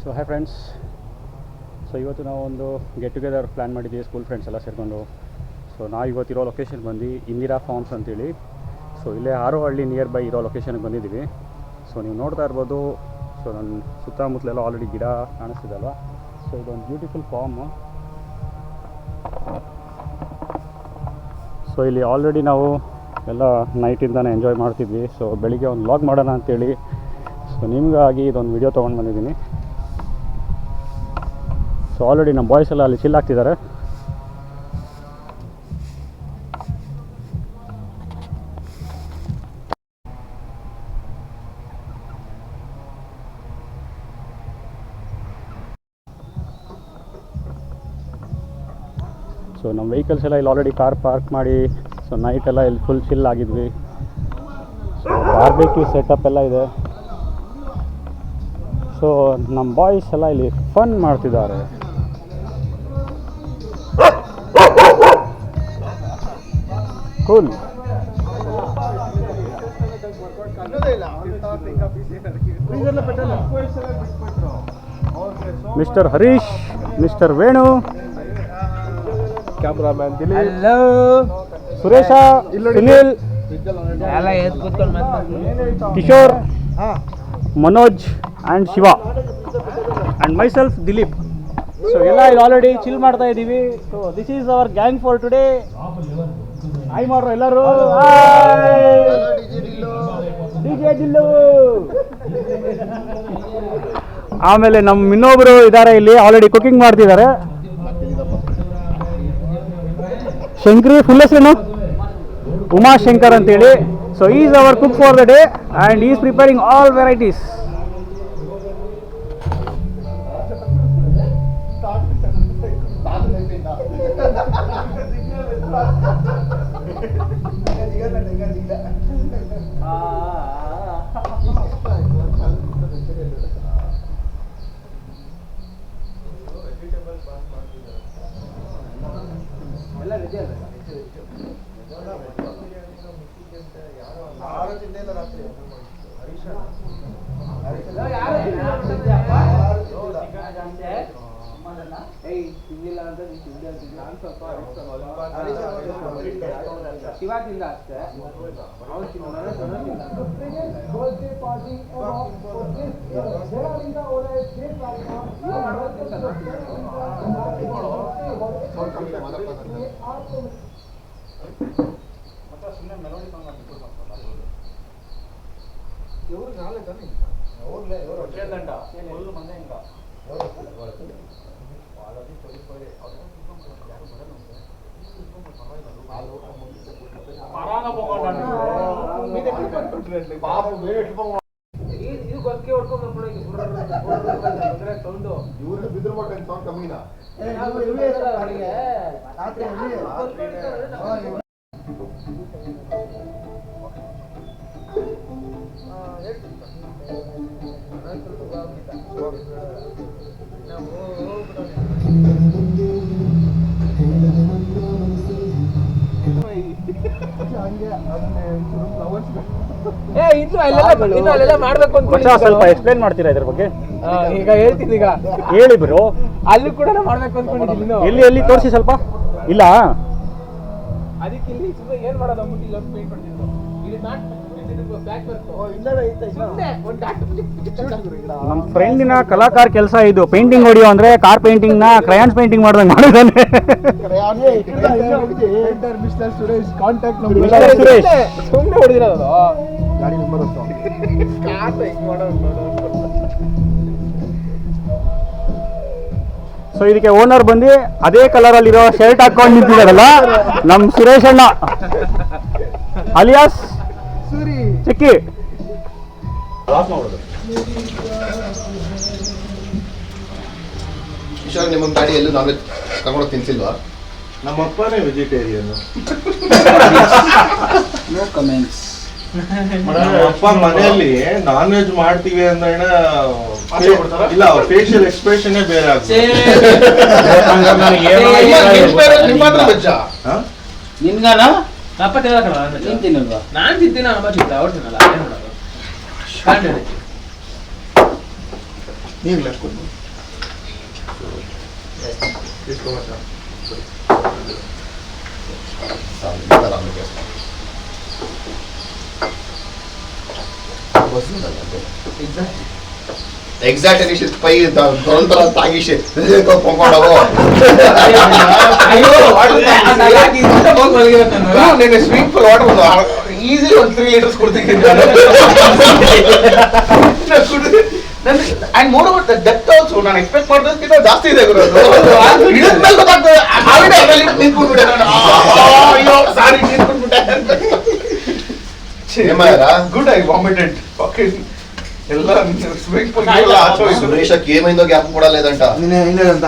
So hi friends, so ಇವತ್ತು ನಾವು ಒಂದು ಗೆಟ್ ಟುಗೆದರ್ ಪ್ಲ್ಯಾನ್ ಮಾಡಿದ್ದೀವಿ ಸ್ಕೂಲ್ ಫ್ರೆಂಡ್ಸ್ ಎಲ್ಲ ಸೇರಿಕೊಂಡು. ಸೊ ನಾವು ಇವತ್ತಿರೋ ಲೊಕೇಶನ್ ಬಂದು ಇಂದಿರಾ ಫಾರ್ಮ್ಸ್ ಅಂತೇಳಿ. ಸೊ ಇಲ್ಲೇ ಹಾರೋಹಳ್ಳಿ ನಿಯರ್ ಬೈ ಇರೋ ಲೊಕೇಶನ್ಗೆ ಬಂದಿದ್ದೀವಿ. ಸೊ ನೀವು ನೋಡ್ತಾ ಇರ್ಬೋದು, ಸೊ ನನ್ನ ಸುತ್ತಮುತ್ತಲೆಲ್ಲ ಆಲ್ರೆಡಿ ಗಿಡ ಕಾಣಿಸ್ತಿದೆ ಅಲ್ವಾ. ಸೊ ಇದೊಂದು ಬ್ಯೂಟಿಫುಲ್ ಫಾರ್ಮು. ಸೊ ಇಲ್ಲಿ ಆಲ್ರೆಡಿ ನಾವು ಎಲ್ಲ ನೈಟಿಂದನೇ ಎಂಜಾಯ್ ಮಾಡ್ತಿದ್ವಿ. ಸೊ ಬೆಳಿಗ್ಗೆ ಒಂದು ವ್ಲಾಗ್ ಮಾಡೋಣ ಅಂತೇಳಿ ಸೊ ನಿಮಗಾಗಿ ಇದೊಂದು ವಿಡಿಯೋ ತೊಗೊಂಡು ಬಂದಿದ್ದೀನಿ. ಸೊ ಆಲ್ರೆಡಿ ನಮ್ಮ ಬಾಯ್ಸ್ ಎಲ್ಲ ಅಲ್ಲಿ ಚಿಲ್ ಆಗ್ತಿದ್ದಾರೆ. ಸೊ ನಮ್ಮ ವೆಹಿಕಲ್ಸ್ ಎಲ್ಲ ಇಲ್ಲಿ ಆಲ್ರೆಡಿ ಕಾರ್ ಪಾರ್ಕ್ ಮಾಡಿ ಸೊ ನೈಟೆಲ್ಲ ಇಲ್ಲಿ ಫುಲ್ ಚಿಲ್ ಆಗಿದ್ವಿ. ಸೊ ಬಾರ್ಬೆಕ್ಯೂ ಸೆಟಪ್ ಎಲ್ಲ ಇದೆ. ಸೊ ನಮ್ಮ ಬಾಯ್ಸ್ ಎಲ್ಲ ಇಲ್ಲಿ ಫನ್ ಮಾಡ್ತಿದ್ದಾರೆ. Cool. Mister Harish, Mister Venu, cameraman Dilip, hello Suresh, Sunil, Kishore, Manoj and Shiva and myself Dilip. So ಎಲ್ಲ ಇಲ್ಲಿ ಆಲ್ರೆಡಿ ಚಿಲ್ ಮಾಡ್ತಾ ಇದ್ದೀವಿ. So this is our gang for today. Hi ಮಾಡ್ರು ಎಲ್ಲರೂ. ಡಿಜೆ ಜಿಲ್ಲು. ಆಮೇಲೆ ನಮ್ಮ ಇನ್ನೊಬ್ರು ಇದ್ದಾರೆ ಇಲ್ಲಿ ಆಲ್ರೆಡಿ ಕುಕಿಂಗ್ ಮಾಡ್ತಿದ್ದಾರೆ. ಶಂಕರಿ, ಫುಲ್ ಹೆಸರೇನು ಉಮಾಶಂಕರ್ ಅಂತೇಳಿ. So is our cook for the day and is preparing all varieties. ಶಿವಾದಿಂದ ಅಷ್ಟೇ ಸ್ವಲ್ಪ ಎಕ್ಸ್ಪ್ಲೇನ್ ಮಾಡ್ತೀರಾ ಇದ್ರ ಬಗ್ಗೆ? ಈಗ ಹೇಳ್ತೀನಿ, ಈಗ ಹೇಳಿ ಬ್ರೋ. ಅಲ್ಲಿ ಕೂಡ ಮಾಡ್ಬೇಕು ಅಂದ್ಕೊಂಡಿದ್ದೀನಿ. ಎಲ್ಲಿ ಎಲ್ಲಿ ತೋರಿಸಿ ಸ್ವಲ್ಪ. ಇಲ್ಲ ಅದಕ್ಕೆ ಇಲ್ಲಿ ಏನ್ ಮಾಡೋದು ಅಂದ್ಬಿಟ್ಟು ಪೇಂಟ್ ಮಾಡ್ತಿದ್ರು. ನಮ್ಮ ಫ್ರೆಂಡಿನ ಕಲಾಕಾರ ಕೆಲಸ ಇದು. ಪೇಂಟಿಂಗ್ ಹೊಡಿಯೋ ಅಂದ್ರೆ ಕಾರ್ ಪೇಂಟಿಂಗ್ ನ ಕ್ರಯಾನ್ಸ್ ಪೇಂಟಿಂಗ್ ಮಾಡ್ದಂಗೆ ಮಾಡಿದಾನೆ. ಸುರೇಶ್ ಕಾಂಟ್ಯಾಕ್ಟ್ ಸುರೇಶ್ ಸುಮ್ಮನೆ ಹೊಡೆದಿರೋದು. ಗಾಡಿ ನಂಬರ್ ಸೊ ಇದಕ್ಕೆ ಓನರ್ ಬಂದು ಅದೇ ಕಲರ್ ಅಲ್ಲಿರೋ ಶರ್ಟ್ ಹಾಕೊಂಡು ನಿಂತಿದ್ದಾರಲ್ಲ ನಮ್ಮ ಸುರೇಶ್ ಅಣ್ಣ ಅಲಿಯಾಸ್ ಚಿಕ್ಕಿ. ಕಿಶೋರ್, ನಿಮ್ಮ ಗಾಡಿ ಎಲ್ಲೂ ನಾನ್ ವೆಜ್ ಕರ್ಕೊಂಡು ತಿನ್ಸಿಲ್ವಾ? ನಮ್ಮ ಅಪ್ಪನೇ ವೆಜಿಟೇರಿಯನ್. No comments. ಅಪ್ಪ ಮನೆಯಲ್ಲಿ ನಾನ್ ವೆಜ್ ಮಾಡ್ತೀವಿ ಅಂದ್ರೆ ಇಲ್ಲ, ಫೇಶಿಯಲ್ ಎಕ್ಸ್ಪ್ರೆಷನ್ ಬೇರೆ ಆಗ್ತದೆ. ನಿನ್ಗಾನ ನಾನು ತಿಂತೀನಿ, ಅವ್ರು ತಿನ್ನಲ್ಲ. ನೀರು ಗ್ಲಾಸ್ ಕೊಡ್ಬೋದು. ಎಕ್ಸಾಕ್ಟ್ ಅನಿಶ್ ಪೈ ತೊಂತರ ತಾಗಿಶೆ ಕೊಂಡ್ಕೊಂಡವು ನಿನ್ನೆ ಸ್ವಿಮ್ಮಿಂಗ್ ಪೂಲ್ ವಾಟರ್ ಒಂದು ಈಸಿ ಒಂದು 3 ಲೀಟರ್ಸ್ ಕೊಡ್ತೀನಿ and more over the depth also ನಾನು ಎಕ್ಸ್ಪೆಕ್ಟ್ ಮಾಡೋದಕ್ಕಿಂತ ಜಾಸ್ತಿ ಇದೆ ಗುರು ಇಳಿದ ಮೇಲೆ ಗೊತ್ತಾಗ್ತದೆ ನಿಂತ್ಕೊಂಡ್ಬಿಟ್ಟೆ ನಾನು ಅಯ್ಯೋ ಸಾರಿ ನಿಂತ್ಕೊಂಡ್ಬಿಟ್ಟೆ ಗುಡ್ ಐ ವಾಮಿಟೆಡ್ ಎಲ್ಲ ಸ್ವಿಮ್ಮಿಂಗ್ ಪೂಲ್ ಸುರೇಶಕ್ಕೆ ಏಮೈಂದೋ ಗ್ಯಾಪ್ ಕೊಡಲ್ಲ ಇದಂಟ ಇನ್ನೇನಂತ